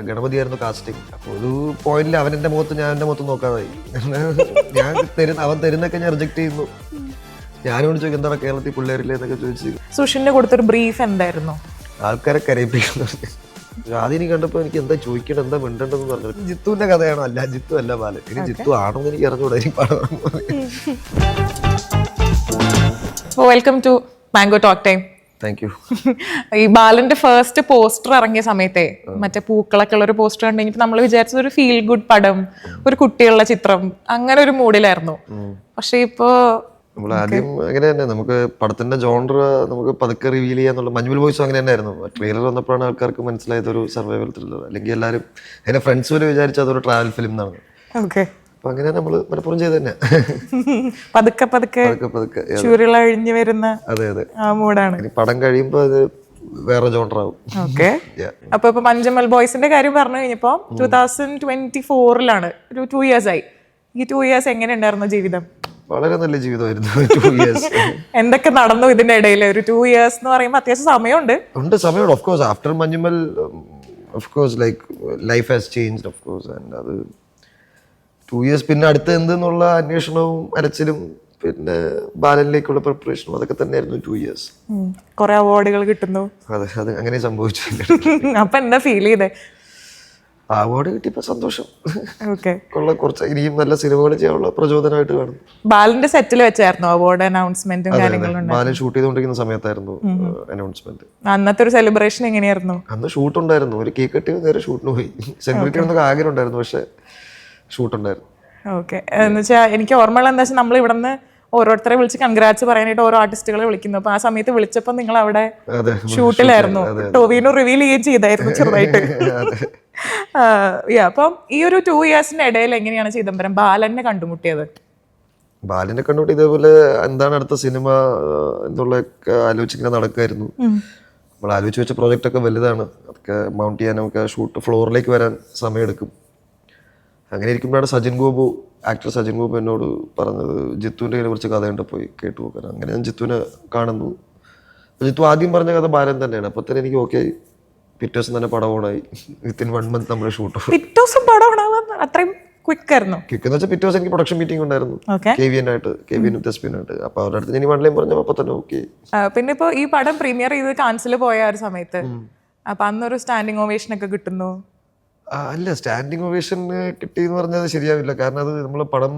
ഗണപതിയായിരുന്നു casting. അപ്പോൾ ഒരു പോയിന്റിൽ അവൻ എൻ്റെ മുഖത്ത് ഞാൻ എൻ്റെ മുഖത്ത് നോക്കാതായി. അവൻ തരുന്നൊക്കെ ഞാൻ റിജക്ട് ചെയ്യുന്നു. ഞാനോട് ചോദിക്കും എന്താണ് കേരളത്തിൽ പിള്ളേരില്ലേ എന്നൊക്കെ ചോദിച്ചു. സുഷിന് കൊടുത്തൊരു ബ്രീഫ് എന്തായിരുന്നു? ആൾക്കാരെ കരയിപ്പിക്കുന്നത്. ആദ്യം എനിക്ക് കണ്ടപ്പോൾ എനിക്ക് എന്താ ചോദിക്കേണ്ടത്, എന്താ മിണ്ടേണ്ടതെന്ന് പറഞ്ഞത്. ജിത്തുവിന്റെ കഥയാണോ? അല്ല, ജിത്തു അല്ല ബാലൻ. ഇനി ജിത്തു ആണോ എനിക്ക് അറിഞ്ഞൂടാ. Welcome to mango talk time. Thank you. ഈ ബാലന്റെ ഫസ്റ്റ് പോസ്റ്റർ ഇറങ്ങിയ സമയത്തെ മറ്റേ പൂക്കളൊക്കെ ഉള്ള ഒരു പോസ്റ്റർ കണ്ടുകഴിഞ്ഞിട്ട് നമ്മൾ വിചാരിച്ചത് ഒരു ഫീൽ ഗുഡ് പടം, ഒരു കുട്ടികളുടെ ചിത്രം, അങ്ങനെ ഒരു മൂഡിലായിരുന്നു. പക്ഷെ ഇപ്പോ നമ്മൾ ആദ്യം അങ്ങനെ തന്നെ നമുക്ക് പടത്തിന്റെ ജോണർ നമുക്ക് പതുക്കെ റിവീൽ ചെയ്യാന്നുള്ള മഞ്ഞുമൽ ബോയ്സും അങ്ങനെ തന്നെ ആയിരുന്നു. ട്രെയിലർ വന്നപ്പോഴാണ് ആൾക്കാർക്ക് മനസ്സിലായത് ഒരു സർവൈവൽ ത്രില്ലർ. അല്ലെങ്കിൽ എല്ലാവരും എന്റെ ഫ്രണ്ട്സ് വരെ വിചാരിച്ചത് അതൊരു ട്രാവൽ ഫിലിം എന്നാണ്. ഓക്കെ, അപ്പൊ അങ്ങനെ നമ്മള് മലപ്പുറം ചെയ്ത് തന്നെ പതുക്കെ പതുക്കെ ചുരുളഴിഞ്ഞു വരുന്ന അതെ അതെ ആ മൂഡാണ്. പടം കഴിയുമ്പോ അത് വേറെ ജോണറാവും. ഓക്കെ, അപ്പൊ ഇപ്പൊ മഞ്ചമൽ ബോയ്സിന്റെ കാര്യം പറഞ്ഞു കഴിഞ്ഞപ്പോ 2024 ഒരു 2 years ആയി. ഈ 2 years എങ്ങനെ ഉണ്ടായിരുന്നു ജീവിതം? വളരെ നല്ല ജീവിതമായിരുന്നു 2 years. എന്തൊക്കെ നടന്നു ഇതിന്റെ ഇടയിൽ? ഒരു 2 years എന്ന് പറയുമ്പോൾ അത്യാവശ്യം സമയമുണ്ട്. സമയമുണ്ട്. Of course after Manjummel of course like life has changed of course. And അത് 2 years പിന്നെ അടുത്ത് എന്തെന്നുള്ള അന്വേഷണവും അരച്ചിലും പിന്നെ ബാലനിലേക്കുള്ള പ്രിപ്പറേഷനും അതൊക്കെ തന്നെയായിരുന്നു 2 years. കുറെ അവാർഡുകൾ കിട്ടുന്നു. അതെ, അത് അങ്ങനെ സംഭവിച്ചു. അപ്പൊ എന്താ ഫീൽ ചെയ്തേ? അവാർഡ് കിട്ടിയപ്പോ സന്തോഷം. ഓക്കെ, കുറച്ച് ഇനിയും നല്ല സിനിമകൾ ചെയ്യാനുള്ള പ്രചോദനമായിട്ട് കാണും. ബാലന്റെ സെറ്റിൽ വെച്ചായിരുന്നു അവാർഡ് അനൗൺസ്മെന്റും കാര്യങ്ങളും? ബാലൻ ഷൂട്ട് ചെയ്തുകൊണ്ടിരിക്കുന്ന സമയത്തായിരുന്നു അനൗൺസ്മെന്റ്. അന്നത്തെ ഒരു സെലിബ്രേഷൻ എങ്ങനെയായിരുന്നു? അന്ന് ഷൂട്ട് ഉണ്ടായിരുന്നു. ഒരു കേക്ക് കട്ടി നേരെ ഷൂട്ടിന് പോയി. സെലിബ്രേറ്റ് ചെയ്യണമെന്നൊക്കെ ആഗ്രഹം ഉണ്ടായിരുന്നു, പക്ഷെ ഷൂട്ട് ഉണ്ടായിരുന്നു. ഓക്കെ, എന്നുവെച്ചാൽ എനിക്ക് ഓർമ്മയുള്ള എന്താ വെച്ചാൽ നമ്മൾ ഇവിടെ നിന്ന് ഓരോരുത്തരെ വിളിച്ച് കൺഗ്രാറ്റ്സ് പറയാനായിട്ട് ഓരോ ആർട്ടിസ്റ്റുകളെ വിളിക്കുന്നു. അപ്പൊ ആ സമയത്ത് വിളിച്ചപ്പോ നിങ്ങൾ അവിടെ ഷൂട്ടിലായിരുന്നു. ടോവിനോ റിവീൽ ചെയ്യുകയും ചെയ്തായിരുന്നു ചെറുതായിട്ട്. അപ്പം ഈ ഒരു 2 yearsന്റെ ഇടയിൽ എങ്ങനെയാണ് ചിദംബരം ബാലനെ കണ്ടുമുട്ടിയത്? ബാലനെ കണ്ടുമുട്ടി ഇതേപോലെ എന്താണ് അടുത്ത സിനിമ എന്നുള്ളതൊക്കെ ആലോചിച്ചിങ്ങനെ നടക്കുമായിരുന്നു. നമ്മൾ ആലോചിച്ച് വെച്ച പ്രോജക്റ്റ് ഒക്കെ വലുതാണ്. അതൊക്കെ മൗണ്ട് ചെയ്യാനൊക്കെ ഷൂട്ട് ഫ്ലോറിലേക്ക് വരാൻ സമയമെടുക്കും. അങ്ങനെ ഇരിക്കുമ്പോഴാണ് ആക്ടർ സജിൻ ഗോപു എന്നോട് പറഞ്ഞത് ജിത്തുവിൻ്റെ കയ്യിൽ കുറച്ച് കഥയുണ്ട്, പോയി കേട്ടു നോക്കാൻ. അങ്ങനെ ഞാൻ ജിത്തുവിനെ കാണുന്നു. ജിത്തു ആദ്യം പറഞ്ഞ കഥ ബാലൻ തന്നെയാണ്. അപ്പൊ തന്നെ എനിക്ക് ഓക്കെ. പിറ്റേ ദിവസം തന്നെ പടം ഓണായി. വിത്തിൻ 1 month നമ്മുടെ ഷൂട്ട്. അത്രയും ക്വിക്ക് ആയിരുന്നു? ക്വിക്ക് എന്ന് വെച്ചാൽ പിറ്റേ ദിവസം എനിക്ക് പ്രൊഡക്ഷൻ മീറ്റിംഗ് ഉണ്ടായിരുന്നു കെവിനും തെസ്പിനായിട്ട്. അപ്പൊ അവരുടെ അടുത്ത് ഞാൻ 1 line പറഞ്ഞപ്പോൾ അപ്പൊ തന്നെ ഓക്കെ. പിന്നെ ഇപ്പൊ ഈ പടം പ്രീമിയർ ചെയ്ത് കാൻസിൽ പോയ ഒരു സമയത്ത് അപ്പൊ അന്നൊരു സ്റ്റാൻഡിങ് ഓവേഷൻ ഒക്കെ കിട്ടുന്നു. അല്ല, സ്റ്റാൻഡിങ് ഒവേഷൻ കിട്ടിയെന്ന് പറഞ്ഞത് ശരിയാവില്ല. കാരണം അത് നമ്മളെ പടം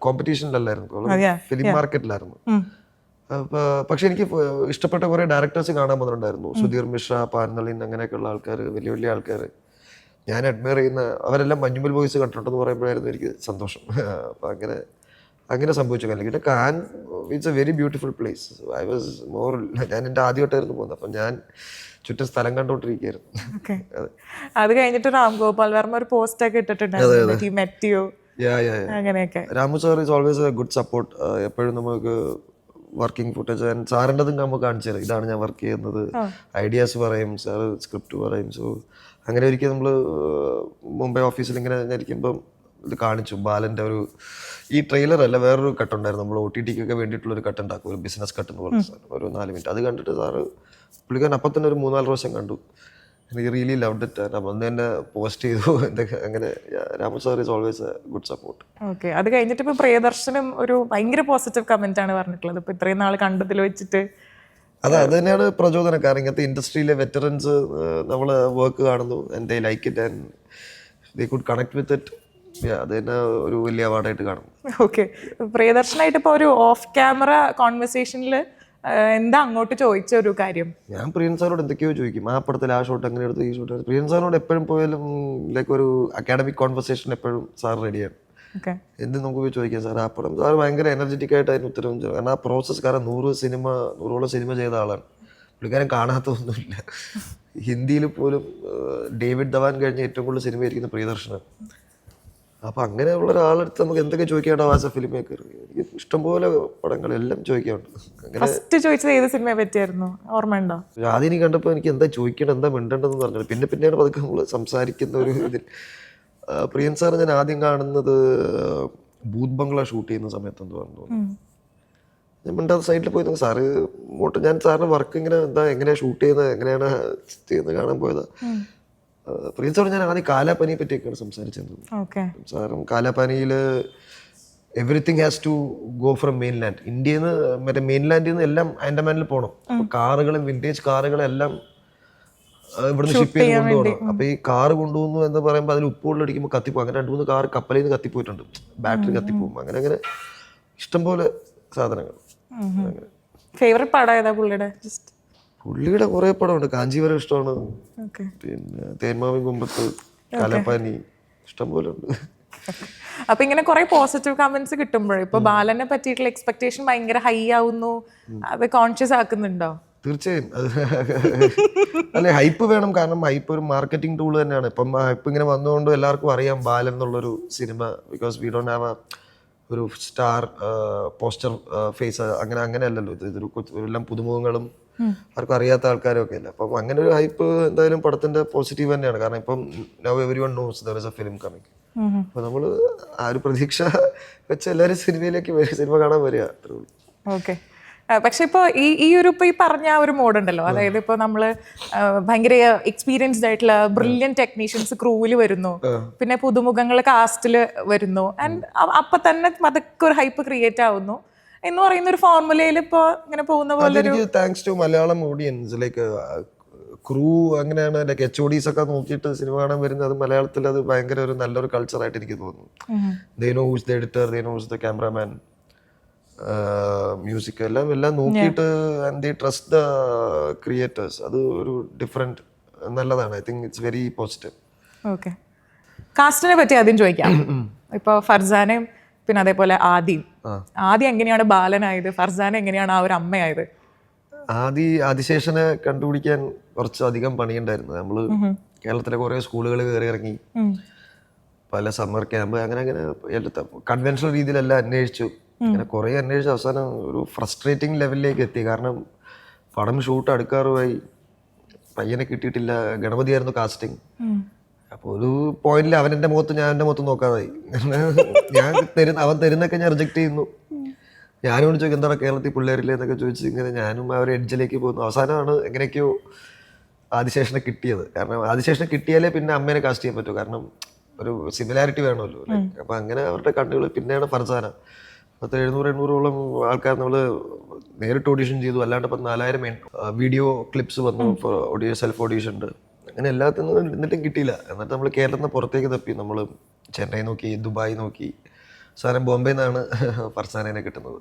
കോമ്പറ്റീഷനിലല്ലായിരുന്നു, ഫിലിം മാർക്കറ്റിലായിരുന്നു. പക്ഷെ എനിക്ക് ഇഷ്ടപ്പെട്ട കുറെ ഡയറക്ടേഴ്സ് കാണാൻ വന്നിട്ടുണ്ടായിരുന്നു. സുധീർ മിശ്ര, പാനലിൻ, അങ്ങനെയൊക്കെയുള്ള ആൾക്കാർ, വലിയ വലിയ ആൾക്കാർ ഞാൻ അഡ്മയർ ചെയ്യുന്ന അവരെല്ലാം മഞ്ഞുമൽ ബോയ്സ് കണ്ടിട്ടുണ്ടെന്ന് പറയുമ്പോഴായിരുന്നു എനിക്ക് സന്തോഷം. അപ്പം അങ്ങനെ സംഭവിച്ചു. അല്ലെങ്കിൽ can it's a very beautiful place. I was more ഞാൻ എൻ്റെ ആദ്യമായിട്ടായിരുന്നു പോകുന്നത്. അപ്പം ഞാൻ ചുറ്റും സ്ഥലം കണ്ടോണ്ടിരിക്കുകയായിരുന്നു. അത് കഴിഞ്ഞിട്ട് രാം ഗോപാൽ വർമ്മ ഒരു പോസ്റ്റ് ഒക്കെ ഇട്ടിട്ടുണ്ടായിരുന്നു. Ramu sir is always A good support. എപ്പോഴും നമുക്ക് വർക്കിംഗ് ഫുട്ടേജ് ആൻഡ് സാറിൻ്റെതും നമുക്ക് കാണിച്ചു തരും. ഇതാണ് ഞാൻ വർക്ക് ചെയ്യുന്നത്, ഐഡിയാസ് പറയും, സാർ സ്ക്രിപ്റ്റ് പറയും. സോ അങ്ങനെ ഒരിക്കൽ നമ്മൾ മുംബൈ ഓഫീസിൽ ഇങ്ങനെ ഇരിക്കുമ്പം ഇത് കാണിച്ചു. ബാലൻ്റെ ഒരു ഈ ട്രെയിലർ അല്ല, വേറൊരു കട്ടുണ്ടായിരുന്നു. നമ്മൾ OTT-ക്കൊക്കെ വേണ്ടിയിട്ടുള്ളൊരു കട്ട് ഉണ്ടാക്കും, ഒരു ബിസിനസ് കട്ട് എന്ന് പറഞ്ഞ സാധനം, ഒരു 4 minute. അത് കണ്ടിട്ട് സാറ് പുള്ളിക്കാരൻ അപ്പം തന്നെ ഒരു 3-4 പ്രാവശ്യം കണ്ടു. എനിക്ക് റിയലി ലവ്ഡ് ഇറ്റ്. അപ്പം അന്ന് തന്നെ പോസ്റ്റ് ചെയ്തു. എന്തൊക്കെ അങ്ങനെ Ramu sir is always A good support. Okay, അത് കഴിഞ്ഞിട്ട് ഇപ്പൊ പ്രിയദർശനും ഒരു ഭയങ്കര പോസിറ്റീവ് കമന്റ് ആണ് പറഞ്ഞിട്ടുള്ളത്. ഇപ്പൊ ഇത്രയും നാൾ കണ്ടതിൽ വെച്ചിട്ട് അത് തന്നെയാണ് പ്രചോദനം. കാരണം ഇങ്ങനത്തെ ഇൻഡസ്ട്രിയിലെ വെറ്ററൻസ് നമ്മള് വർക്ക് കാണുന്നു, and they like it and they could connect with it. അത് തന്നെ ഒരു വലിയ അവാർഡായിട്ട് കാണും. ഓക്കെ, പ്രിയദർശനായിട്ട് ഇപ്പൊ ഒരു ഓഫ് ക്യാമറ കോൺവെർസേഷനിൽ എന്താ അങ്ങോട്ട് ചോദിച്ച ഒരു കാര്യം? ഞാൻ പ്രിയൻ സാറിനോട് എന്തൊക്കെയോ ചോദിക്കും. ആ പടത്തിൽ ആ ഷോട്ട് അങ്ങനെ എടുത്ത്, ഈ ഷോട്ട്. പ്രിയൻ സാറിനോട് എപ്പോഴും പോയാലും ലൈക്ക് ഒരു അക്കാഡമിക് കോൺവെർസേഷൻ എപ്പോഴും സാർ റെഡിയാണ്. എന്ത് നമുക്ക് പോയി ചോദിക്കാം സാർ. ആ പടം സാർ ഭയങ്കര എനർജറ്റിക് ആയിട്ട് അതിന് ഉത്തരവും ചെയ്യും. കാരണം ആ പ്രോസസ്സ്, കാരണം 100ഓളം സിനിമ ചെയ്ത ആളാണ് പുള്ളിക്കാരൻ. കാണാത്തൊന്നുമില്ല. ഹിന്ദിയിൽ പോലും ഡേവിഡ് ധവാൻ കഴിഞ്ഞ ഏറ്റവും കൂടുതൽ സിനിമ ഇരിക്കുന്ന പ്രിയദർശനാണ്. അപ്പൊ അങ്ങനെയുള്ള ഒരാളടുത്ത് നമുക്ക് എന്തൊക്കെ ചോദിക്കാണ്ടോ ആസ് എ ഫിലിം മേക്കർ. എനിക്ക് ഇഷ്ടംപോലെ പടങ്ങളെല്ലാം ചോദിക്കാറുണ്ട്. ഫസ്റ്റ് ചോദിച്ചത് ഏത് സിനിമയെ പറ്റിയായിരുന്നു, ഓർമ്മയുണ്ടോ? ആദ്യം എനിക്ക് കണ്ടപ്പോൾ എനിക്ക് എന്താ ചോദിക്കേണ്ടത്, എന്താ മിണ്ടേണ്ടതെന്ന് പറഞ്ഞത്. പിന്നെയാണ് പതുക്കെ നമ്മൾ സംസാരിക്കുന്ന ഒരു ഇതിൽ. പ്രിയൻ സാർ ഞാൻ ആദ്യം കാണുന്നത് ഭൂത് ബംഗ്ല ഷൂട്ട് ചെയ്യുന്ന സമയത്തെന്ന് പറഞ്ഞു. ഞാൻ മിണ്ടാതെ സൈഡിൽ പോയി സാറ് ഇങ്ങോട്ട്, ഞാൻ സാറിന് വർക്ക് ഇങ്ങനെ എങ്ങനെയാണ് ഷൂട്ട് ചെയ്യുന്നത്, എങ്ങനെയാണ് ചെയ്യുന്നത് കാണാൻ പോയത്. പ്രിൻസോട് ഞാൻ ആദ്യം കാലാപ്പനിയെ പറ്റിയൊക്കെയാണ് സംസാരിച്ചത്. ഓക്കെ. സാറും കാലാപ്പാനിയിൽ everything has to go from mainland. ഇന്ത്യയിൽ നിന്ന് മറ്റേ മെയിൻലാൻഡിൽ നിന്ന് എല്ലാം ആൻഡമാനിൽ പോകണം. അപ്പോൾ കാറുകളും വിൻറ്റേജ് കാറുകളും എല്ലാം ഇവിടുന്ന് ഷിപ്പ് ചെയ്ത് കൊണ്ടുപോകണം. അപ്പോൾ ഈ കാറ് കൊണ്ടുപോകുന്നു എന്ന് പറയുമ്പോൾ അതിൽ ഉപ്പുവെള്ളം അടിക്കുമ്പോൾ കത്തിപ്പോകും. അങ്ങനെ 2-3 കാർ കപ്പലിൽ നിന്ന് കത്തിപ്പോയിട്ടുണ്ട്, ബാറ്ററി കത്തിപ്പോകും. അങ്ങനെ അങ്ങനെ ഇഷ്ടംപോലെ സാധനങ്ങൾ. ഫേവറേറ്റ് പടം ഏതാ പുള്ളിയുടെ? പുള്ളിയുടെ കുറേ പടമുണ്ട്. കാഞ്ചീവരം ഇഷ്ടമാണ്, പിന്നെ തേന്മാവിൻ കൊമ്പത്ത്, കാലാപ്പാനി, ഇഷ്ടംപോലെ ഉണ്ട്. അപ്പൊ ഇങ്ങനെ കുറെ പോസിറ്റീവ് കമന്റ്സ് കിട്ടുമ്പോഴേ ഇപ്പൊ ബാലനെ പറ്റിയിട്ടുള്ള എക്സ്പെക്ടേഷൻ ഭയങ്കര ഹൈ ആവുന്നു, അത് കോൺഷ്യസ് ആക്കുന്നുണ്ടോ? തീർച്ചയായും. അല്ലെ, ഹൈപ്പ് വേണം. കാരണം ഹൈപ്പ് ഒരു മാർക്കറ്റിംഗ് ടൂൾ തന്നെയാണ്. ഇപ്പം ഹൈപ്പ് ഇങ്ങനെ വന്നുകൊണ്ട് എല്ലാവർക്കും അറിയാം ബാലൻ എന്നുള്ളൊരു cinema. Because we don't have ഒരു സ്റ്റാർ പോസ്റ്റർ ഫേസ്. അങ്ങനെ അല്ലല്ലോ ഇത്. ഇതൊരു എല്ലാം പുതുമുഖങ്ങളും ആർക്കും അറിയാത്ത ആൾക്കാരും ഒക്കെ അല്ല. അപ്പം അങ്ങനെ ഒരു ഹൈപ്പ് എന്തായാലും പടത്തിന്റെ പോസിറ്റീവ് തന്നെയാണ്. കാരണം ഇപ്പം now everyone knows there is a film coming. അപ്പൊ നമ്മള് ആ ഒരു പ്രതീക്ഷ വെച്ച് എല്ലാവരും സിനിമ കാണാൻ വരിക. അത്രേ ഉള്ളൂ. ഓക്കെ. പക്ഷെ ഇപ്പൊ ഈ ഒരു ഇപ്പൊ ഈ പറഞ്ഞ ഒരു മോഡ് ഉണ്ടല്ലോ, അതായത് ഇപ്പൊ നമ്മള് ഭയങ്കര എക്സ്പീരിയൻസ്ഡ് ആയിട്ടുള്ള ബ്രില്യന്റ് ടെക്നീഷ്യൻസ് ക്രൂവിൽ വരുന്നു, പിന്നെ പുതുമുഖങ്ങൾ കാസ്റ്റില് വരുന്നു, ആൻഡ് അപ്പൊ തന്നെ അതൊക്കെ ഒരു ഹൈപ്പ് ക്രിയേറ്റ് ആവുന്നു എന്ന് പറയുന്ന ഒരു ഫോർമുലയിൽ ഇപ്പൊ ഇങ്ങനെ പോകുന്ന പോലെ thanks to Malayalam audience, like crew അങ്ങനെയാണ്. ലൈക്ക് HODs ഒക്കെ നോക്കിയിട്ട് സിനിമ കാണാൻ വരുന്നത്. അത് മലയാളത്തിൽ അത് ഭയങ്കര ഒരു നല്ലൊരു കൾച്ചറായിട്ട് എനിക്ക് തോന്നുന്നു. They know who's the editor, they know who's the cameraman, music എല്ലാം നോക്കിയിട്ട് and they trust the creators. അത് ഒരു ഡിഫറെന്റ് നല്ലതാണ്. I think it's very positive. Okay. കാസ്റ്റിനെ പറ്റി ആദ്യം ചോദിക്കാം. ഇപ്പൊ ഫർസാനയും പിന്നെ അതേപോലെ ആദ്യം എങ്ങനെയാണ് ബാലനായത്, ഫർസാന എങ്ങനെയാണ് ആ ഒരു അമ്മയായത്? ആദിശേഷനെ കണ്ടുപിടിക്കാൻ കുറച്ചധികം പണിയുണ്ടായിരുന്നു. നമ്മള് കേരളത്തിലെ കുറെ സ്കൂളുകൾ കയറി ഇറങ്ങി, പല സമ്മർ ക്യാമ്പ്, അങ്ങനെ കൺവെൻഷണൽ രീതിയിലെല്ലാം അന്വേഷിച്ചു. അങ്ങനെ കുറെ അന്വേഷിച്ച് അവസാനം ഒരു ഫ്രസ്ട്രേറ്റിംഗ് ലെവലിലേക്ക് എത്തി. കാരണം പടം ഷൂട്ട് അടുക്കാറുമായി, പയ്യനെ കിട്ടിയിട്ടില്ല. ഗണപതിയായിരുന്നു കാസ്റ്റിംഗ്. അപ്പോൾ ഒരു പോയിന്റിൽ അവൻ എൻ്റെ മുഖത്ത് ഞാൻ എൻ്റെ മുഖത്ത് നോക്കാതായി. അവൻ തരുന്നൊക്കെ ഞാൻ റിജക്ട് ചെയ്യുന്നു. ഞാനും ചോദിക്കും എന്താണ് കേരളത്തിൽ പിള്ളേരില്ലേ എന്നൊക്കെ ചോദിച്ച് ഇങ്ങനെ ഞാനും അവരെ എഡ്ജിലേക്ക് പോകുന്നു. അവസാനമാണ് എങ്ങനെയൊക്കെയോ ആദിശേഷനെ കിട്ടിയത്. കാരണം ആദിശേഷനെ കിട്ടിയാലേ പിന്നെ അമ്മേനെ കാസ്റ്റ് ചെയ്യാൻ പറ്റൂ. കാരണം ഒരു സിമിലാരിറ്റി വേണമല്ലോ. അപ്പം അങ്ങനെ അവരുടെ കണ്ണുകൾ. പിന്നെയാണ് ഫർസാന. 700-800ഓളം ആൾക്കാർ നമ്മൾ നേരിട്ട് ഓഡീഷൻ ചെയ്തു. അല്ലാണ്ട് ഇപ്പം 4000 വീഡിയോ ക്ലിപ്സ് വന്നു, സെൽഫ് ഓഡീഷൻ ഉണ്ട്. അങ്ങനെ എല്ലാത്തിനും എന്നിട്ടും കിട്ടിയില്ല. എന്നിട്ട് നമ്മൾ കേരളത്തിൽ നിന്ന് പുറത്തേക്ക് തപ്പി. നമ്മൾ ചെന്നൈ നോക്കി, ദുബായ് നോക്കി. സാധനം ബോംബെയിൽ നിന്നാണ് ഫർസാനെ കിട്ടുന്നത്.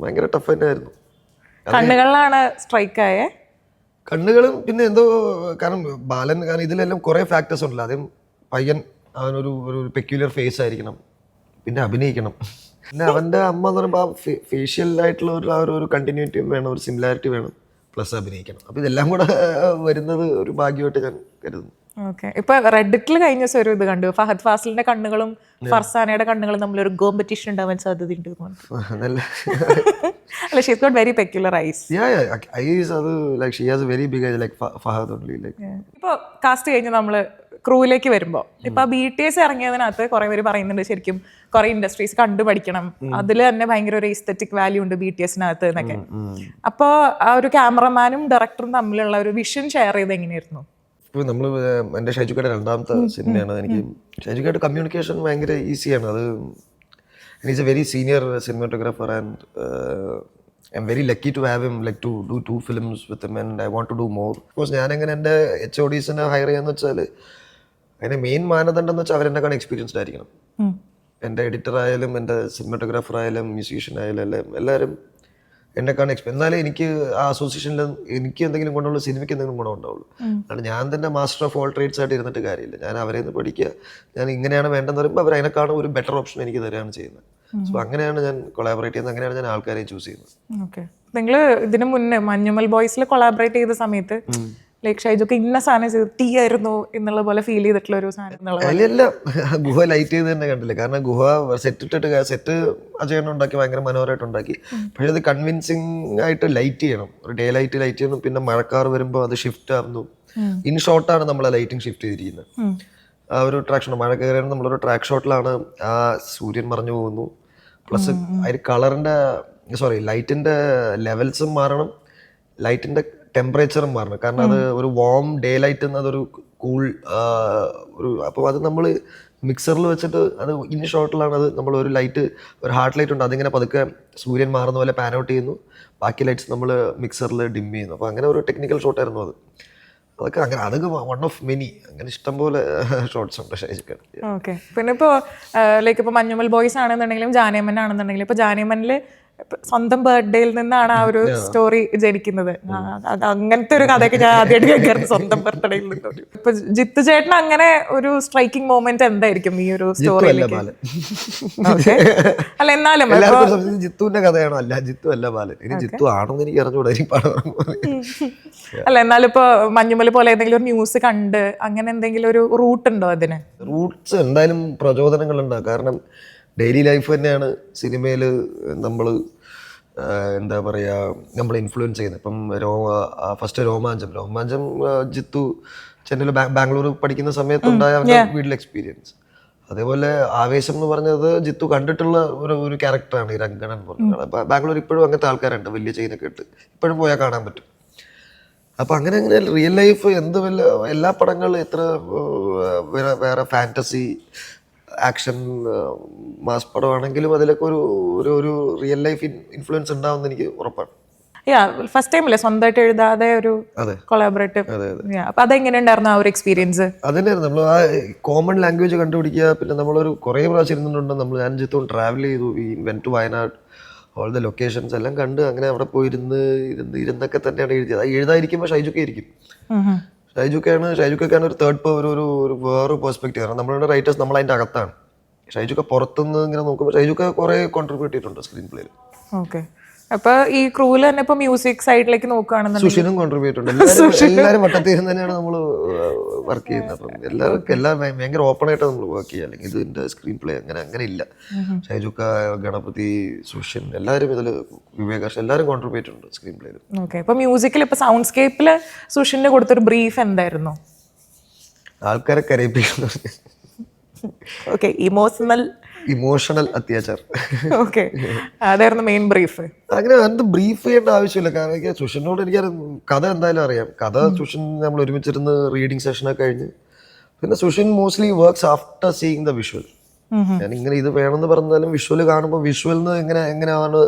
ഭയങ്കര ടഫ് തന്നെയായിരുന്നു. കണ്ണുകളിലാണ് സ്ട്രൈക്ക് ആയേ. കണ്ണുകളും പിന്നെ എന്തോ കാരണം ബാലൻ, കാരണം ഇതിലെല്ലാം കുറേ ഫാക്ടേഴ്സ് ഉണ്ടല്ലോ. ആദ്യം പയ്യൻ അവനൊരു പെക്യുലർ ഫേസ് ആയിരിക്കണം, പിന്നെ അഭിനയിക്കണം, പിന്നെ അവൻ്റെ അമ്മ എന്ന് പറയുമ്പോൾ ആ ഫേഷ്യൽ ആയിട്ടുള്ള ഒരു കണ്ടിന്യൂറ്റി വേണം, ഒരു സിമിലാരിറ്റി വേണം, പ്ലസ് അഭിനയിക്കണം. അപ്പോൾ ഇതെല്ലാം കൂടെ വരുന്നത് ഒരു ഭാഗ്യമായിട്ട് ഞാൻ കരുതുന്നു. ഓക്കെ. ഇപ്പൊ റെഡിറ്റിൽ കഴിഞ്ഞ ദിവസം ഒരു ഇത് കണ്ടു, ഫഹദ് ഫാസിലിന്റെ കണ്ണുകളും ഫർസാനയുടെ കണ്ണുകളും തമ്മിൽ ഒരു കോമ്പറ്റീഷൻ ഉണ്ടാവാൻ സാധ്യതയുണ്ട്. അല്ല, she's got very peculiar eyes. അത് like she has very big eyes like Fahadh only. Like ഇപ്പൊ കാസ്റ്റ് കഴിഞ്ഞ് നമ്മള് ക്രൂവിലേക്ക് വരുമ്പോൾ ഇപ്പൊ BTS ഇറങ്ങിയതിനകത്ത് കുറെ പേര് പറയുന്നുണ്ട് ശരിക്കും കുറെ ഇൻഡസ്ട്രീസ് കണ്ടുപഠിക്കണം, അതിൽ തന്നെ ഭയങ്കര ഒരു എസ്തെറ്റിക് വാല്യൂ ഉണ്ട് BTSനകത്ത് എന്നൊക്കെ. അപ്പൊ ആ ഒരു ക്യാമറമാനും ഡയറക്ടറും തമ്മിലുള്ള ഒരു വിഷൻ ഷെയർ ചെയ്ത് എങ്ങനെയായിരുന്നു? ഇപ്പോൾ നമ്മൾ എൻ്റെ ഷൈജുക്കയുടെ 2ാമത്തെ സിനിമയാണ്. എനിക്ക് ഷൈജുക്കയുടെ കമ്മ്യൂണിക്കേഷൻ ഭയങ്കര ഈസിയാണ്. അത് is a very senior cinematographer and I am very lucky to have him, like to do 2 films with him and I want to do more. Because ഞാനെങ്ങനെ എൻ്റെ HODsനെ ഹയർ ചെയ്യാന്ന് വെച്ചാൽ അതിൻ്റെ മെയിൻ മാനദണ്ഡം എന്ന് വെച്ചാൽ അവരെന്നെക്കാണ് എക്സ്പീരിയൻസ്ഡ് ആയിരിക്കണം. എൻ്റെ എഡിറ്റർ ആയാലും എൻ്റെ സിനിമാറ്റോഗ്രാഫർ ആയാലും മ്യൂസീഷ്യൻ ആയാലും എല്ലാവരും എന്നെക്കാണ് എന്നാലേ എനിക്ക് ആ അസോസിയേഷനിൽ എനിക്ക് എന്തെങ്കിലും ഗുണമുള്ളൂ, സിനിമയ്ക്ക് എന്തെങ്കിലും ഗുണം ഉണ്ടാവുള്ളൂ. കാരണം ഞാൻ തന്നെ മാസ്റ്റർ ഓഫ് ഓൾ ട്രേഡ്സ് ആയിട്ട് ഇരുന്നിട്ട് കാര്യമില്ല. ഞാൻ അവരെ നിന്ന് പഠിക്കുക, ഞാൻ ഇങ്ങനെയാണ് വേണ്ടതെന്ന് പറയുമ്പോൾ അവർ അതിനെക്കാളും ഒരു ബെറ്റർ ഓപ്ഷൻ എനിക്ക് തരികയാണ് ചെയ്യുന്നത്. സോ അങ്ങനെയാണ് ഞാൻ കൊളാബറേറ്റ് ചെയ്യുന്നത്, അങ്ങനെയാണ് ഞാൻ ആൾക്കാരെ ചൂസ് ചെയ്യുന്നത്. ഓക്കെ. നിങ്ങൾ ഇതിനു മുന്നേ മഞ്ഞുമൽ ബോയ്സിൽ കൊളാബറേറ്റ് ചെയ്ത സമയത്ത് ലൈക്ക് ഷൈജൊക്കെ ഇന്ന സാധനം ചെയ്ത് തീ ആയിരുന്നു എന്നുള്ള പോലെ ഫീൽ ചെയ്തിട്ടുള്ള ഒരു സാധനം? അല്ല, ഗുഹ ലൈറ്റ് ചെയ്ത് തന്നെ കണ്ടില്ല. കാരണം ഗുഹ സെറ്റ് അജയണ്ണ ഉണ്ടാക്കി ഭയങ്കര മനോഹരമായിട്ട് ഉണ്ടാക്കി. പക്ഷേ അത് കൺവിൻസിങ് ആയിട്ട് ലൈറ്റ് ചെയ്യണം, ഒരു ഡേ ലൈറ്റ് ചെയ്യണം. പിന്നെ മഴക്കാർ വരുമ്പോൾ അത് ഷിഫ്റ്റ് ആവുന്നു. ഇൻ ഷോട്ടാണ് നമ്മൾ ആ ലൈറ്റിംഗ് ഷിഫ്റ്റ് ചെയ്തിരിക്കുന്നത്. ആ ഒരു ട്രാക്ക് ഷോട്ട്, മഴ കയറിയാണ് നമ്മളൊരു ട്രാക്ക് ഷോട്ടിലാണ് ആ സൂര്യൻ മറഞ്ഞു പോകുന്നു. പ്ലസ് അതിന് ലൈറ്റിൻ്റെ ലെവൽസും മാറണം, ലൈറ്റിൻ്റെ ടെമ്പറേച്ചറും മാറണം. കാരണം അത് ഒരു വാം ഡേ ലൈറ്റ് എന്നതൊരു കൂൾ ഒരു, അപ്പോൾ അത് നമ്മൾ മിക്സറിൽ വെച്ചിട്ട് അത് ഇൻ ഷോട്ടിലാണ് അത് നമ്മൾ ഒരു ലൈറ്റ്, ഒരു ഹാർട്ട് ലൈറ്റ് ഉണ്ട്, അതിങ്ങനെ പതുക്കെ സൂര്യൻ മാറുന്ന പോലെ പാൻ ഔട്ട് ചെയ്യുന്നു, ബാക്കി ലൈറ്റ്സ് നമ്മൾ മിക്സറിൽ ഡിം ചെയ്യുന്നു. അപ്പോൾ അങ്ങനെ ഒരു ടെക്നിക്കൽ ഷോട്ടായിരുന്നു അത്. അതൊക്കെ വൺ ഓഫ് മെനി, അങ്ങനെ ഇഷ്ടംപോലെ ഷോർട്സ് ഉണ്ട് ഷൈജുക്ക്. ഓക്കെ. പിന്നെ ഇപ്പോൾ ലൈക്ക് ഇപ്പോൾ മഞ്ഞുമൽ ബോയ്സ് ആണെന്നുണ്ടെങ്കിലും ജാനേമൻ ആണെന്നുണ്ടെങ്കിലും, ഇപ്പോൾ ജാനേമനിൽ സ്വന്തം ബർത്ത്ഡേയിൽ നിന്നാണ് ആ ഒരു സ്റ്റോറി ജനിക്കുന്നത്. അങ്ങനത്തെ ഒരു കഥയൊക്കെ ഞാൻ ആദ്യമായിട്ട് കേൾക്കാറുണ്ട്, സ്വന്തം ബർത്ത്ഡേയിൽ നിന്ന്. ഇപ്പൊ ജിത്തു ചേട്ടൻ അങ്ങനെ ഒരു സ്ട്രൈക്കിംഗ് മൊമെന്റ് എന്തായിരിക്കും ഈ ഒരു സ്റ്റോറിയിലേക്ക്? അല്ല എന്നാലും ജിത്തുവിന്റെ കഥയാണോ? അല്ല, ജിത്തു അല്ല ബാലൻ. ഇനി ജിത്തു ആണോന്ന് എനിക്ക് അറിഞ്ഞൂടാ. അല്ല എന്നാലും ഇപ്പൊ മഞ്ഞുമൽ പോലെ ഏതെങ്കിലും ഒരു ന്യൂസ് കണ്ട് അങ്ങനെ എന്തെങ്കിലും ഒരു റൂട്ട് ഉണ്ടോ അതിന്? റൂട്ട്സ് എന്തായാലും പ്രചോദനങ്ങൾ ഉണ്ടാകും. കാരണം ഡെയിലി ലൈഫ് തന്നെയാണ് സിനിമയിൽ നമ്മൾ എന്താ പറയുക, നമ്മൾ ഇൻഫ്ലുവൻസ് ചെയ്യുന്നത്. ഇപ്പം ഫസ്റ്റ് രോമാഞ്ചം ജിത്തു ചെന്നൈയിൽ ബാംഗ്ലൂർ പഠിക്കുന്ന സമയത്തുണ്ടായ അവൻ്റെ വീട്ടിലെ എക്സ്പീരിയൻസ്. അതേപോലെ ആവേശം എന്ന് പറഞ്ഞത് ജിത്തു കണ്ടിട്ടുള്ള ഒരു ക്യാരക്ടറാണ് ഈ രംഗണൻ പറഞ്ഞത്. ബാംഗ്ലൂർ ഇപ്പോഴും അങ്ങനത്തെ ആൾക്കാരുണ്ട്, വലിയ ചെയിനൊക്കെ ഇട്ട് ഇപ്പോഴും പോയാൽ കാണാൻ പറ്റും. അപ്പം അങ്ങനെ റിയൽ ലൈഫ് എന്ത് എല്ലാ പടങ്ങളും എത്ര വേറെ ഫാൻറ്റസി ആക്ഷൻ മാസ് പടമാണെങ്കിലും അതിലൊക്കെ ഒരു റിയൽ ലൈഫ് ഇൻഫ്ലുവൻസ് ഉണ്ടാവുമെന്ന് എനിക്ക് ഉറപ്പാണ്. ഫസ്റ്റ് ടൈം അല്ലേ സ്വന്തമായിട്ട് എഴുതാതെ ഒരു കൊളാബറേറ്റീവ്? അപ്പൊ അതെങ്ങനെ ഉണ്ടായിരുന്നു ആ ഒരു എക്സ്പീരിയൻസ്? അതന്നെയായിരുന്നു, നമ്മൾ ആ കോമൺ ലാംഗ്വേജ് കണ്ടുപിടിക്കുക. പിന്നെ നമ്മളൊരു കുറേ പ്രാവശ്യം ഇരുന്നിട്ടുണ്ട്. നമ്മൾ ഞാൻ ജിത്തും ട്രാവൽ ചെയ്തു, ഈ went to Wayanad, all the locations എല്ലാം കണ്ട് അങ്ങനെ അവിടെ പോയി ഇരുന്നൊക്കെ തന്നെയാണ് എഴുതിയത്. അത് എഴുതാതിരിക്കുമ്പോൾ ഷൈജുക്കെ ഇരിക്കും. ഷൈജുക്കാണ് ഒരു തേർഡ് ഒരു വേറെ പെർസ്പെക്റ്റീവ്. കാരണം നമ്മളുടെ റൈറ്റേഴ്സ് നമ്മൾ അതിൻ്റെ അകത്താണ്. ഷൈജുക്ക പുറത്തുനിന്ന് ഇങ്ങനെ നോക്കുമ്പോൾ ഷൈജുക്ക കുറേ കോൺട്രിബ്യൂട്ട് ചെയ്തിട്ടുണ്ട് സ്ക്രീൻ പ്ലേയിൽ. ഓക്കെ. അപ്പൊ ഈ ക്രൂവിൽ തന്നെ ഇപ്പൊ മ്യൂസിക് സൈഡിലേക്ക് നോക്കുകയാണെന്നുണ്ടെങ്കിൽ സുഷിനും കോൺട്രിബ്യൂട്ട് ഉണ്ട്. എല്ലാവരും വട്ടത്തിൽ തന്നെയാണ് നമ്മൾ വർക്ക് ചെയ്യുന്നത്. അപ്പം എല്ലാം ഭയങ്കര ഓപ്പൺ ആയിട്ട് നമ്മൾ വർക്ക് ചെയ്യുക. അല്ലെങ്കിൽ ഇതിന്റെ സ്ക്രീൻ പ്ലേ അങ്ങനെ ഇല്ല. ഷൈജുക്ക, ഗണപതി, സുഷിൻ, എല്ലാവരും ഇതിൽ, വിവേകാഷ്, എല്ലാവരും കോൺട്രിബ്യൂട്ട് ഉണ്ട് സ്ക്രീൻ പ്ലേയിൽ. ഓക്കെ. ഇപ്പൊ മ്യൂസിക്കിൽ ഇപ്പൊ സൗണ്ട് സ്കേപ്പില് സുഷിന് കൊടുത്തൊരു ബ്രീഫ് എന്തായിരുന്നു? ആൾക്കാരെ കരയിപ്പിക്കുന്നത്. ഓക്കെ. ഇമോഷണൽ അത്യാചാർ. ഓക്കെ, അതായിരുന്നു മെയിൻ ബ്രീഫ്. അങ്ങനെ അത് ബ്രീഫ് ചെയ്യേണ്ട ആവശ്യമില്ല. കാരണം എനിക്ക് സുഷിനോട് എനിക്ക് കഥ എന്തായാലും അറിയാം. സുഷിൻ നമ്മൾ ഒരുമിച്ചിരുന്ന് റീഡിങ് സെഷനൊക്കെ കഴിഞ്ഞ്, പിന്നെ Sushin mostly works after seeing the visual. ഞാൻ ഇങ്ങനെ ഇത് വേണമെന്ന് പറഞ്ഞാലും വിഷ്വൽ കാണുമ്പോൾ വിഷ്വലിന് എങ്ങനെയാണ്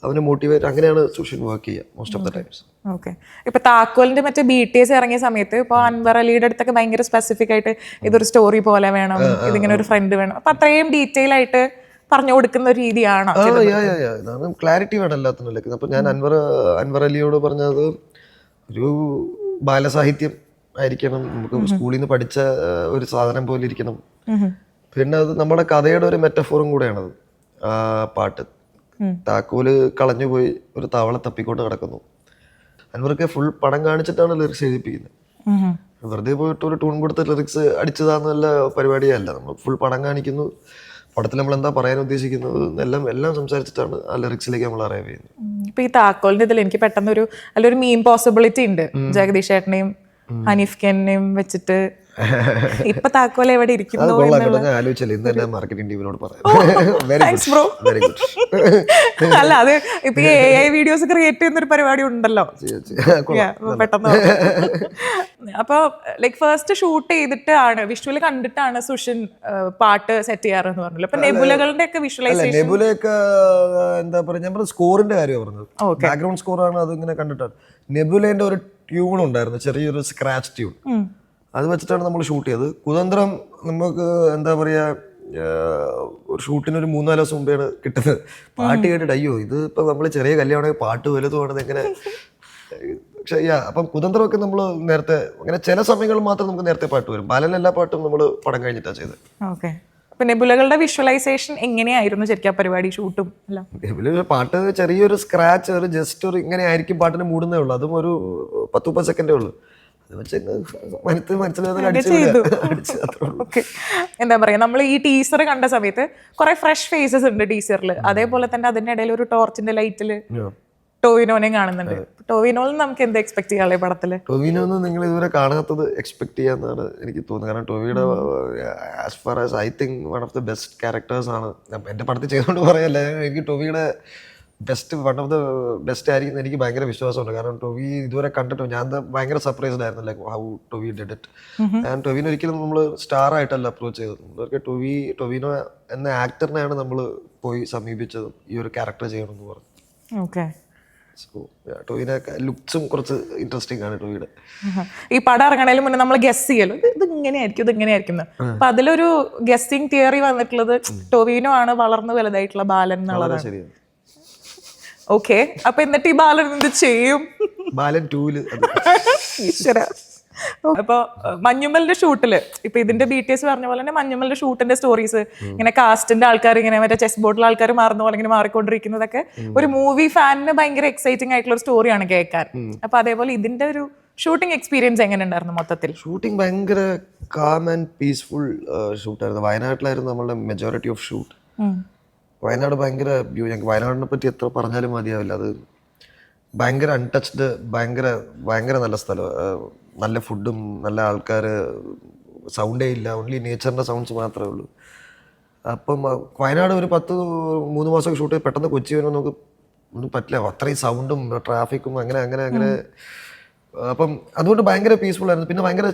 അവന് മോട്ടിവേറ്റ്, അങ്ങനെയാണ് സുഷിൻ വർക്ക് ചെയ്യുക most of the times. Okay. ഇപ്പൊ താക്കോലിന്റെ മറ്റേ BTS ഇറങ്ങിയ സമയത്ത് ഇപ്പൊ അൻവർ അലിയുടെ അടുത്തൊക്കെ ഭയങ്കര സ്പെസിഫിക് ആയിട്ട് ഇതൊരു സ്റ്റോറി പോലെ വേണം, ഇതിങ്ങനെ ഒരു ഫ്രണ്ട് വേണം, അപ്പൊ അത്രയും ഡീറ്റെയിൽ ആയിട്ട് പറഞ്ഞു കൊടുക്കുന്ന ഒരു രീതിയാണോ? ക്ലാരിറ്റി വേണം എല്ലാത്തിനും. അപ്പൊ ഞാൻ അൻവർ അലിയോട് പറഞ്ഞത് ഒരു ബാലസാഹിത്യം ആയിരിക്കണം, നമുക്ക് സ്കൂളിൽ നിന്ന് പഠിച്ച ഒരു സാധനം പോലെ ഇരിക്കണം. പിന്നെ അത് നമ്മുടെ കഥയുടെ ഒരു മെറ്റഫോറും കൂടെയാണത്. പാട്ട് താക്കോല് കളഞ്ഞുപോയി ഒരു തവള തപ്പിക്കൊണ്ട് കിടക്കുന്നു. അൻവർക്ക് ഫുൾ പടം കാണിച്ചിട്ടാണ് ലിറിക്സ് എഴുതിപ്പിക്കുന്നത്. വെറുതെ പോയിട്ട് ഒരു ട്യൂൺ കൊടുത്ത് ലിറിക്സ് അടിച്ചതാന്നുള്ള പരിപാടിയല്ല. നമ്മൾ ഫുൾ പടം കാണിക്കുന്നു, പടത്തിൽ നമ്മൾ എന്താ പറയാൻ ഉദ്ദേശിക്കുന്നത് എല്ലാം സംസാരിച്ചിട്ടാണ് ആ ലിറിക്സിലേക്ക് നമ്മൾ അറൈവ് ചെയ്യുന്നത്. ഇപ്പൊ ഈ താക്കോലിന്റെ ഇതിൽ എനിക്ക് പെട്ടെന്ന് ഒരു മീം പോസിബിലിറ്റി ഉണ്ട്. ജഗദീഷ് ചേട്ടനെയും ഹനീഫ് ഖാനെയും വെച്ചിട്ട് ഇപ്പൊ താക്കോൽ എവിടെ ഇരിക്കുന്നു അല്ല, അത് ഇപ്പൊ AI വീഡിയോസ് ക്രിയേറ്റ് ചെയ്യുന്ന ഒരു പരിപാടി ഉണ്ടല്ലോ പെട്ടെന്ന്. അപ്പൊ ലൈക് ഫസ്റ്റ് ഷൂട്ട് ചെയ്തിട്ടാണ്, വിഷ്വൽ കണ്ടിട്ടാണ് സുഷിൻ പാട്ട് സെറ്റ് ചെയ്യാറെന്ന് പറഞ്ഞല്ലോ. അപ്പൊ നെബുലകളുടെ ഒക്കെ വിഷ്വലൈസേഷൻ, നെബുലയൊക്കെ എന്താ പറയുക, ഞാൻ സ്കോറിന്റെ കാര്യം പറഞ്ഞത്, ബാക്ക്ഗ്രൗണ്ട് സ്കോറാണ്. അത് ഇങ്ങനെ കണ്ടിട്ടാണ്. നെബുലേന്റെ ഒരു ട്യൂൺ ഉണ്ടായിരുന്നു, ചെറിയൊരു സ്ക്രാച്ച് ട്യൂൺ. അത് വെച്ചിട്ടാണ് നമ്മൾ ഷൂട്ട് ചെയ്തത്. കുതന്ത്രം നമുക്ക് എന്താ പറയുക, ഒരു ഷൂട്ടിന് ഒരു 3-4 ദിവസം മുമ്പെയാണ് കിട്ടുന്നത്. പാട്ട് കേട്ടിട്ട് അയ്യോ ഇത് ഇപ്പം നമ്മൾ ചെറിയ കല്യാണമാണെങ്കിൽ പാട്ട് വലുതുമാണെന്ന് എങ്ങനെ. പക്ഷേ അപ്പം കുതന്ത്രമൊക്കെ നമ്മൾ നേരത്തെ, അങ്ങനെ ചില സമയങ്ങളിൽ മാത്രം നമുക്ക് നേരത്തെ പാട്ട് വരും. ബാലൻ എല്ലാ പാട്ടും നമ്മൾ പടം കഴിഞ്ഞിട്ടാണ് ചെയ്തത്. ഓക്കെ. അപ്പൊ നെബുലകളുടെ വിഷ്വലൈസേഷൻ എങ്ങനെയായിരുന്നു ശരിക്കും പരിപാടി ഷൂട്ടും? നെബുല പാട്ട് ചെറിയൊരു സ്ക്രാച്ച്, ഒരു ജസ്റ്റ് ഒരു ഇങ്ങനെ ആയിരിക്കും പാട്ടിന് മൂടുന്നേ ഉള്ളൂ. അതും ഒരു 10-30 സെക്കൻഡേ ഉള്ളൂ. എന്താ പറയാ, നമ്മൾ ഈ ടീസർ കണ്ട സമയത്ത് കുറെ ഫ്രഷ് ഫേസസ് ഉണ്ട് ടീസറിൽ. അതേപോലെ തന്നെ അതിന്റെ ഇടയിൽ ഒരു ടോർച്ചിന്റെ ലൈറ്റില് ടോവിനോനെ കാണുന്നുണ്ട്. ടോവിനോയിൽ നമുക്ക് എന്ത് എക്സ്പെക്ട് ചെയ്യാല്ലേ പടത്തില്? ടോവിനോന്ന് നിങ്ങൾ ഇതുവരെ കാണാത്തത് എക്സ്പെക്ട് ചെയ്യാന്നാണ് എനിക്ക് തോന്നുന്നത്. കാരണം ടോവിയുടെ as far as I think one of the best characters ആണ്. എന്റെ പടത്തിൽ ചെയ്തുകൊണ്ട് പറയല്ല, എനിക്ക് ടോവിയുടെ വൺ ഓഫ് ദ ബെസ്റ്റ് ആയിരിക്കും എനിക്ക് ഭയങ്കര വിശ്വാസമുണ്ട്. കാരണം ടൊവി ഇതുവരെ കണ്ടിട്ട് ഞാൻ ഭയങ്കര സർപ്രൈസ്ഡ് ആയിരുന്നു, like how Tovi did it. And ടൊവിനെ ഒരിക്കലും നമ്മൾ സ്റ്റാർ ആയിട്ടല്ല അപ്രോച്ച് ചെയ്തത്. നമ്മളൊക്കെ ടൊവിനോ എന്ന ആക്ടറിനെയാണ് നമ്മൾ പോയി സമീപിച്ചത് ഈ ഒരു ക്യാരക്ടർ ചെയ്യണമെന്ന് പറഞ്ഞു. ഓക്കെ. സോ ടൊവിനെ ലുക്സും കുറച്ച് ഇൻട്രസ്റ്റിംഗ് ആണ് ടൊവിയുടെ. ഈ പടം ഇറങ്ങണതിന് മുന്നേ നമ്മൾ ഗസ് ചെയ്യല്ലോ, ഇത് ഇങ്ങനെയായിരിക്കും ഇത് ഇങ്ങനെയായിരിക്കും. അപ്പൊ അതിലൊരു ഗസ്സിങ് തിയറി വന്നിട്ടുള്ളത് ടൊവിനോ ആണ് വളർന്നു വലുതായിട്ടുള്ള ബാലൻ എന്നുള്ളതാണ്. ശരിയാണ്. ഓക്കെ. അപ്പൊ എന്നിട്ട് ഈ ബാലൻ എന്ത് ചെയ്യും? ബാലൻ 2-ല് ഈശ്വര. അപ്പൊ മഞ്ഞുമലിന്റെ ഷൂട്ടില് ഇപ്പൊ ഇതിന്റെ BTS പറഞ്ഞ പോലെ തന്നെ മഞ്ഞുമലിന്റെ ഷൂട്ടിന്റെ സ്റ്റോറീസ് ഇങ്ങനെ കാസ്റ്റിന്റെ ആൾക്കാർ ഇങ്ങനെ മറ്റേ ചെസ് ബോർഡിലെ ആൾക്കാർ മാറുന്ന പോലെ ഇങ്ങനെ മാറിക്കൊണ്ടിരിക്കുന്നതൊക്കെ ഒരു മൂവി ഫാനിന് ഭയങ്കര എക്സൈറ്റിംഗ് ആയിട്ടുള്ള ഒരു സ്റ്റോറിയാണ് കേൾക്കാൻ. അപ്പൊ അതേപോലെ ഇതിന്റെ ഒരു ഷൂട്ടിംഗ് എക്സ്പീരിയൻസ് എങ്ങനെ ഉണ്ടായിരുന്നു മൊത്തത്തിൽ? ഷൂട്ടിംഗ് ഭയങ്കര കാം ആൻഡ് പീസ്ഫുൾ ഷൂട്ടായിരുന്നു. വയനാട്ടിലായിരുന്നു നമ്മളുടെ മെജോറിറ്റി ഓഫ് ഷൂട്ട്. വയനാട് ഭയങ്കര ഞങ്ങൾക്ക് വയനാടിനെ പറ്റി എത്ര പറഞ്ഞാലും മതിയാവില്ല. അത് ഭയങ്കര അൺടച്ച്ഡ്, ഭയങ്കര നല്ല സ്ഥലം. നല്ല ഫുഡും നല്ല ആൾക്കാർ, സൗണ്ടേ ഇല്ല, ഓൺലി നേച്ചറിൻ്റെ സൗണ്ട്സ് മാത്രമേ ഉള്ളൂ. അപ്പം വയനാട് ഒരു 3 മാസമൊക്കെ ഷൂട്ട് ചെയ്ത് പെട്ടെന്ന് കൊച്ചി വരുമ്പോൾ നമുക്ക് ഒന്നും പറ്റില്ല, അത്രയും സൗണ്ടും ട്രാഫിക്കും അങ്ങനെ. അപ്പം അതുകൊണ്ട് ഭയങ്കര പീസ്ഫുൾ ആയിരുന്നു. പിന്നെ ഭയങ്കര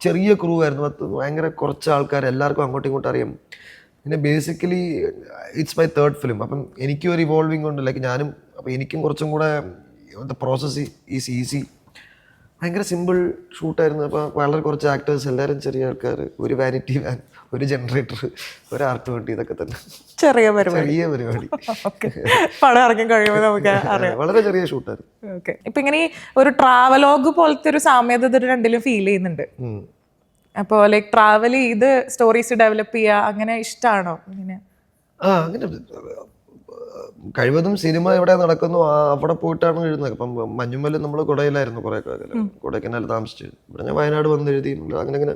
ചെറിയ ക്രൂ ആയിരുന്നു, ഭയങ്കര കുറച്ച് ആൾക്കാർ, എല്ലാവർക്കും അങ്ങോട്ടും ഇങ്ങോട്ടും അറിയാം. പിന്നെ basically it's my 3rd film. അപ്പം എനിക്കും ഒരു ഇവോൾവിങ് ഉണ്ട്, ലൈക്ക് ഞാനും. അപ്പം എനിക്കും കുറച്ചും കൂടെ ദ പ്രോസസ് ഈസ് ഈസി. ഭയങ്കര സിമ്പിൾ ഷൂട്ടായിരുന്നു. അപ്പോൾ വളരെ കുറച്ച് ആക്ടേഴ്സ്, എല്ലാവരും ചെറിയ ആൾക്കാർ, ഒരു വാനിറ്റി വാൻ, ഒരു ജനറേറ്റർ, ഒരു R220, ഇതൊക്കെ തന്നെ ചെറിയ പരിപാടി. പടം ഇറങ്ങി കഴിയുമ്പോൾ നമുക്ക് അറിയാം. വളരെ ചെറിയ ഷൂട്ടായിരുന്നു. ഓക്കെ. ഇപ്പൊ ഇങ്ങനെ ഒരു ട്രാവലോഗ് പോലത്തെ ഒരു സാമ്യത ഇത് രണ്ടിലും ഫീൽ ചെയ്യുന്നുണ്ട്. അപ്പോൾ ലൈക്ക് ട്രാവൽ ചെയ്ത് സ്റ്റോറീസ് ഡെവലപ്പ് ചെയ്യുക അങ്ങനെ ഇഷ്ടമാണോ? ഇങ്ങനെ അങ്ങനെ കഴിവതും സിനിമ എവിടെ നടക്കുന്നു അവിടെ പോയിട്ടാണ് എഴുതുന്നത്. ഇപ്പം മഞ്ഞുമല നമ്മൾ കുടയിലായിരുന്നു കുറേ കാലം, കൊടൈക്കനാൽ താമസിച്ചു. ഇവിടെ ഞാൻ വയനാട് വന്ന് എഴുതി. അങ്ങനെ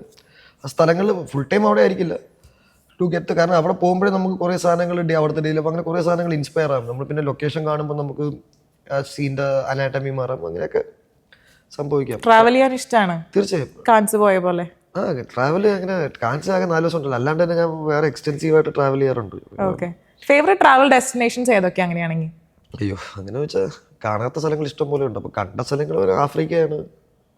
ആ സ്ഥലങ്ങളിൽ ഫുൾ ടൈം അവിടെ ആയിരിക്കില്ല ടു ഗെറ്റ്. കാരണം അവിടെ പോകുമ്പോഴേ നമുക്ക് കുറേ സാധനങ്ങൾ അവിടുത്തെ ഡീൽ, അങ്ങനെ കുറേ സാധനങ്ങൾ ഇൻസ്പയർ ആകും. നമ്മൾ പിന്നെ ലൊക്കേഷൻ കാണുമ്പോൾ നമുക്ക് ആ സീൻ്റെ അനാറ്റമി മാറാം, അങ്ങനെയൊക്കെ സംഭവിക്കാം. ട്രാവൽ ചെയ്യാൻ ഇഷ്ടമാണ് തീർച്ചയായും. കാൻസ് പോയ പോലെ ട്രാവൽ അങ്ങനെ കാൻസ് ആകെ 4 ദിവസം ഉണ്ടല്ലോ, അല്ലാണ്ട് തന്നെ ഞാൻ വേറെ എക്സ്റ്റെൻസീവ് ആയിട്ട് ട്രാവൽ ചെയ്യാറുണ്ട്. ഓക്കെ. ഫേവറേറ്റ് ട്രാവൽ ഡെസ്റ്റിനേഷൻസ് ഏതൊക്കെ അങ്ങനെയാണെങ്കിൽ? അയ്യോ, അങ്ങനെ വെച്ചാൽ കാണാത്ത സ്ഥലങ്ങൾ ഇഷ്ടം പോലെ ഉണ്ട്. അപ്പോൾ കണ്ട സ്ഥലങ്ങൾ ഒരു ആഫ്രിക്കയാണ്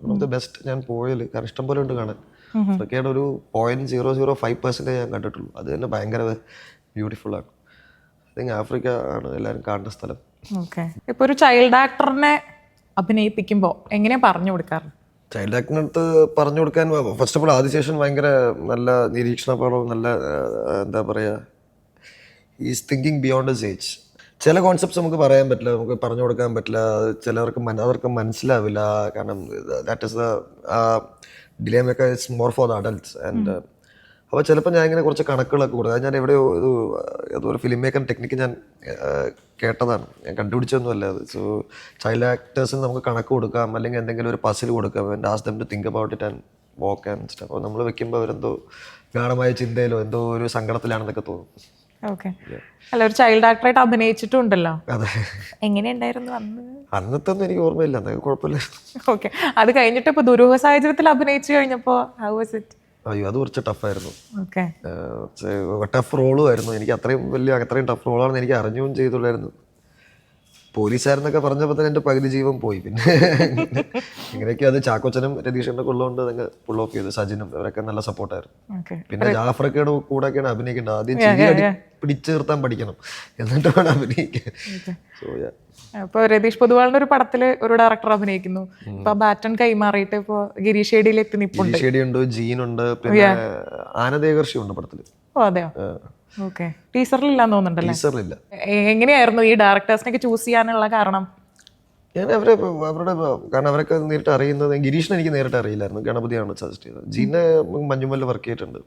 വൺ ഓഫ് ദ ബെസ്റ്റ് ഞാൻ പോയാൽ. കാരണം ഇഷ്ടം പോലെ ഉണ്ട് കാണാൻ. ആഫ്രിക്കയുടെ ഒരു 0.005% ഞാൻ കണ്ടിട്ടുള്ളൂ. അത് തന്നെ ഭയങ്കര ബ്യൂട്ടിഫുൾ ആണ്. ഐ തിങ്ക് ആഫ്രിക്ക ആണ് എല്ലാവരും കാണേണ്ട സ്ഥലം. ഓക്കെ. ഇപ്പോൾ ഒരു ചൈൽഡ് ആക്ടറിനെ അഭിനയിപ്പിക്കുമ്പോൾ എങ്ങനെയാണ് പറഞ്ഞു കൊടുക്കാറ്? ചൈൽഡ് ആക്ടറിനടുത്ത് പറഞ്ഞു കൊടുക്കാൻ ഫസ്റ്റ് ഓഫ് ഓൾ ആദിശേഷൻ ഭയങ്കര നല്ല നിരീക്ഷണപാഠവും നല്ല എന്താ പറയുക, is thinking beyond his age. ചില കോൺസെപ്റ്റ്സ് നമുക്ക് പറയാൻ പറ്റില്ല, നമുക്ക് പറഞ്ഞു കൊടുക്കാൻ പറ്റില്ല, ചിലർക്ക് അവർക്ക് മനസ്സിലാവില്ല. കാരണം ദാറ്റ് ഇസ് ദ ഡിലേമൊക്കെ it's more for the adults. And അപ്പോൾ ചിലപ്പോൾ ഞാൻ ഇങ്ങനെ കുറച്ച് കണക്കുകളൊക്കെ കൊടുക്കും. അത് ഞാൻ എവിടെയോ ഒരു ഫിലിം മേക്കർ ടെക്നിക്ക് ഞാൻ കേട്ടതാണ്, ഞാൻ കണ്ടുപിടിച്ചൊന്നുമല്ല അത്. സോ ചൈൽഡ് ആക്ടേഴ്സിന് നമുക്ക് കണക്ക് കൊടുക്കാം, അല്ലെങ്കിൽ എന്തെങ്കിലും ഒരു പസിൽ കൊടുക്കാം, and ask them to think about it and walk and stuff. അപ്പോൾ നമ്മൾ വെക്കുമ്പോൾ അവരെന്തോ ഗാഢമായ ചിന്തയിലോ എന്തോ ഒരു സങ്കടത്തിലാണെന്നൊക്കെ തോന്നും. ഓക്കെ. അല്ല, ഒരു ചൈൽഡ് ആക്ടറായിട്ട് അഭിനയിച്ചിട്ടുണ്ടല്ലോ. അതെ. എങ്ങനെയുണ്ടായിരുന്നു അന്നത്തെ ഒന്നും എനിക്ക് ഓർമ്മയില്ല, അതൊക്കെ കുഴപ്പമില്ല. ഓക്കെ. അത് കഴിഞ്ഞിട്ട് ഇപ്പോൾ ദുരൂഹ സാഹചര്യത്തിൽ അഭിനയിച്ചു കഴിഞ്ഞപ്പോൾ ഹൗ വാസ് ഇറ്റ്? അയ്യോ, അത് കുറച്ച് ടഫായിരുന്നു. ഓക്കെ. ടഫ് റോളും ആയിരുന്നു. എനിക്ക് അത്രയും ടഫ് റോളാണെന്ന് എനിക്ക് അറിഞ്ഞും ചെയ്തുള്ളായിരുന്നു. പോലീസുകാരെന്നൊക്കെ പറഞ്ഞപ്പോൾ തന്നെ എൻ്റെ പകുതി ജീവൻ പോയി. പിന്നെ ഇങ്ങനെയൊക്കെ അത് ചാക്കോച്ചനും രതീഷനൊക്കെ ഉള്ളതുകൊണ്ട് അതങ്ങ് പുൾ ഓഫ് ചെയ്തു. സജിനും അവരൊക്കെ നല്ല സപ്പോർട്ടായിരുന്നു. പിന്നെ ജാഫറൊക്കെയുടെ കൂടെയൊക്കെയാണ് അഭിനയിക്കേണ്ടത്. ആദ്യം ചിരി പിടിച്ചു നിർത്താൻ പഠിക്കണം, എന്നിട്ട് വേണം അഭിനയിക്കാൻ. ഇപ്പോൾ രതീഷ് പൊതുവാളിന്റെ ഒരു പടത്തിൽ ഒരു ഡയറക്ടർ അഭിനയിക്കുന്നു. ഇപ്പൊ ബാറ്റൺ കൈമാറിയിട്ട് ഇപ്പൊ ഗിരീഷ് ഷേഡിയിൽ എത്തി നിൽപ്പുണ്ട്. ഗിരീഷ് ഷേഡി ഉണ്ട്, ജീനുണ്ട്, പിന്നെ ആനന്ദേകർഷി ഉണ്ട് പടത്തിൽ. ഓ അതെയോ? ഓക്കെ. ടീച്ചറിലില്ലാന്ന് തോന്നുന്നുണ്ടല്ലേ? ടീച്ചറിലില്ല. എങ്ങനെയായിരുന്നു ഈ ഡയറക്ടേഴ്സിനൊക്കെ ചൂസ് ചെയ്യാനുള്ള കാരണം? ഞാൻ അവരുടെ കാരണം അവരൊക്കെ നേരിട്ട് അറിയുന്നത്. ഗിരീഷിനെ എനിക്ക് നേരിട്ട് അറിയില്ലായിരുന്നു, ഗണപതിയാണ് സജസ്റ്റ് ചെയ്തത്. ജീനെ മഞ്ഞുമല്ലിൽ വർക്ക് ചെയ്തിട്ടുണ്ട്.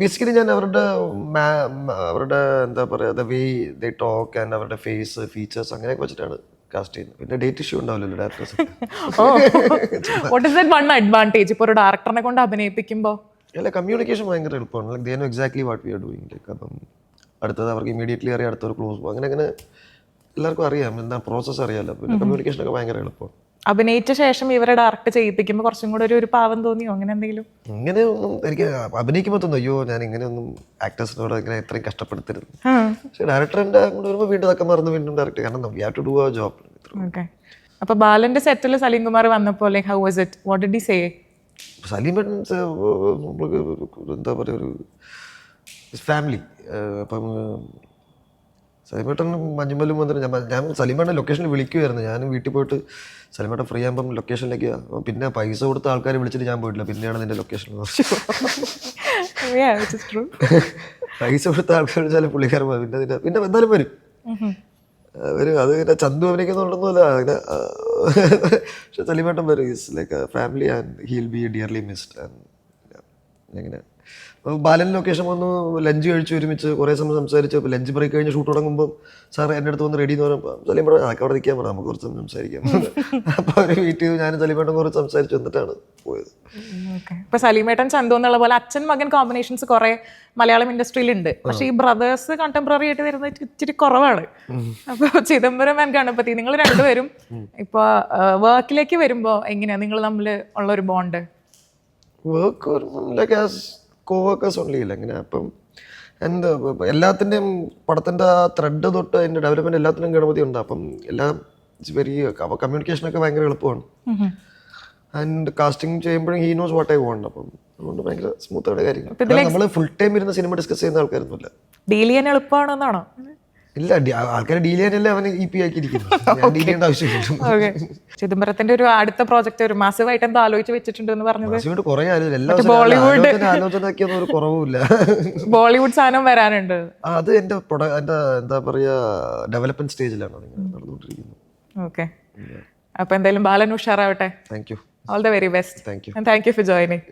ബേസിക്കലി ഞാൻ അവരുടെ എന്താ പറയുക, the way they talk and അവരുടെ ഫേസ് ഫീച്ചേഴ്സ് അങ്ങനെയൊക്കെ വെച്ചിട്ടാണ് കാസ്റ്റ് ചെയ്യുന്നത്. പിന്നെ ഡേറ്റ് ഇഷ്യൂ ഉണ്ടാവില്ലല്ലോ directors. What is that one advantage ഇപ്പോൾ ഒരു ഡയറക്ടറിനെ കൊണ്ട് അഭിനയിപ്പിക്കുമ്പോൾ? അല്ല, കമ്മ്യൂണിക്കേഷൻ ഭയങ്കര എളുപ്പമാണ്. Like they know exactly what we are doing. Like അപ്പം അടുത്തത് അവർക്ക് ഇമീഡിയറ്റ്ലി അറിയാം, അടുത്തൊരു ക്ലോസ് പോകും, അങ്ങനെ എല്ലാവർക്കും അറിയാം, എന്താ പ്രോസസ്സ് അറിയാമല്ലോ. പിന്നെ കമ്മ്യൂണിക്കേഷനൊക്കെ ഭയങ്കര എളുപ്പമാണ്. അഭിനയിച്ച ശേഷം ഇവരെ ഡയറക്റ്റ് ചെയ്യിപ്പിക്കുമ്പോൾ കുറച്ചും കൂടെ ഒരു പാവം തോന്നിയോ അങ്ങനെ എന്തെങ്കിലും? ഇങ്ങനെ ഒന്നും എനിക്ക് അഭിനയിക്കുമ്പോൾ തോന്നുന്നു അയ്യോ ഞാൻ ഇങ്ങനെയൊന്നും ആക്ടേഴ്സിനോട് ഇങ്ങനെ ഇത്രയും കഷ്ടപ്പെടുത്തരുത്. പക്ഷെ ഡയറക്ടറിന്റെ അങ്ങോട്ട് വരുമ്പോൾ വീണ്ടും അതൊക്കെ മറന്ന് വീണ്ടും ഡയറക്റ്റ്, കാരണം we have to do our job. Okay. അപ്പൊ ബാലന്റെ സെറ്റിൽ സലീം കുമാർ വന്നപ്പോൾ like how was it, what did he say? Salim നമ്മൾക്ക് എന്താ പറയുക, ഒരു ഫാമിലി. അപ്പം സലീമേട്ടൻ മഞ്ഞുമല്ലും വന്നിട്ട് ഞാൻ സലീമേട്ടൻ ലൊക്കേഷനിൽ വിളിക്കുമായിരുന്നു. ഞാൻ വീട്ടിൽ പോയിട്ട് സലീമേട്ടൻ ഫ്രീ ആകുമ്പം ലൊക്കേഷനിലേക്ക്, പിന്നെ പൈസ കൊടുത്ത ആൾക്കാരെ വിളിച്ചിട്ട് ഞാൻ പോയിട്ടില്ല, പിന്നെയാണ് നിന്റെ ലൊക്കേഷൻ. പൈസ കൊടുത്ത ആൾക്കാർ വിളിച്ചാൽ പുള്ളിക്കാരൻ പിന്നെ എന്തായാലും വരും. അത് പിന്നെ ചന്തു അഭിനയിക്കുന്നുണ്ടെന്നല്ല അങ്ങനെ. പക്ഷെ സലീമേട്ടൻ വരും, is like a family and he'll be dearly missed. അങ്ങനെ ബാലൻ ലൊക്കേഷൻ വന്നു, ലഞ്ച് കഴിച്ച് ഒരുമിച്ച് കുറേ സമയം സംസാരിച്ചു. ലഞ്ച് ബ്രേക്ക് കഴിഞ്ഞ് ഷൂട്ട് തുടങ്ങുമ്പോൾ സാർ എൻ്റെ അടുത്ത് വന്ന് റെഡി എന്ന് പറയുമ്പോൾ സലീം പറഞ്ഞു അതൊക്കെ അവിടെ നിൽക്കാൻ പറഞ്ഞു, നമുക്ക് കുറച്ച് സംസാരിക്കാം. അപ്പോൾ അവർ വീട്ടിൽ ഞാനും സലീമേട്ടൻ കുറച്ച് സംസാരിച്ചു എന്നിട്ടാണ് പോയത്. ഇപ്പൊ സലീമേട്ടൻ ചന്തു എന്നുള്ള പോലെ അച്ഛൻ മകൻ കോമ്പിനേഷൻസ് കുറെ മലയാളം ഇൻഡസ്ട്രിയിലുണ്ട്. പക്ഷെ ഈ ബ്രദേഴ്സ് കണ്ടംപററി ആയിട്ട് വരുന്നത് ഇച്ചിരി കുറവാണ്. അപ്പൊ ചിദംബരം ആൻഡ് ഗണപതി നിങ്ങൾ രണ്ടുപേരും ഇപ്പൊ വർക്കിലേക്ക് വരുമ്പോ എങ്ങനെയാ നിങ്ങൾ തമ്മിൽ ഉള്ള ഒരു bond? Work like as coworkers only ഇല്ല അങ്ങനെ. അപ്പം എന്താ എല്ലാത്തിൻ്റെയും പടത്തിൻ്റെ ആ ത്രെഡ് തൊട്ട് അതിൻ്റെ ഡെവലപ്മെൻറ്റ് എല്ലാത്തിനും ഗണപതി ഉണ്ട്. അപ്പം എല്ലാം ഇറ്റ്സ് വെരി കമ്മ്യൂണിക്കേഷനൊക്കെ ഭയങ്കര എളുപ്പമാണ്. ആൻഡ് കാസ്റ്റിംഗ് ചെയ്യുമ്പോഴും he knows what I want. അപ്പം അതുകൊണ്ട് ഭയങ്കര സ്മൂത്തായിട്ട് കാര്യങ്ങൾ. നമ്മൾ ഫുൾ ടൈം ഇരുന്ന് സിനിമ ഡിസ്കസ് ചെയ്യുന്ന ആൾക്കാരൊന്നുമില്ല. ഡീൽ ചെയ്യാൻ എളുപ്പമാണെന്നാണോ? ഇല്ല, ആൾക്കാരെ ഡീൽ ചെയ്യാനല്ലേ അവന് EP ആക്കിയിരിക്കുന്നു. ഞാൻ ഡീൽ ചെയ്യേണ്ട ആവശ്യമില്ല. ചിദംബരത്തിന്റെ ഒരു അടുത്ത പ്രോജക്റ്റ് ഒരു മാസീവായിട്ട് എന്തോ ആലോചിച്ച് വെച്ചിട്ടുണ്ട് എന്ന് പറഞ്ഞത് കുറെ ആലോചന ഒരു കുറവുമില്ല. ബോളിവുഡ് സാധനം വരാനുണ്ട്. അത് എന്റെ എന്താ പറയാ ഡെവലപ്മെന്റ് സ്റ്റേജിലാണ് നടന്നുകൊണ്ടിരിക്കുന്നത്. ഓക്കെ. അപ്പൊ എന്തായാലും ബാലൻ ഉഷാറാവട്ടെ. Thank you. All the very best. Thank you. Thank you for joining.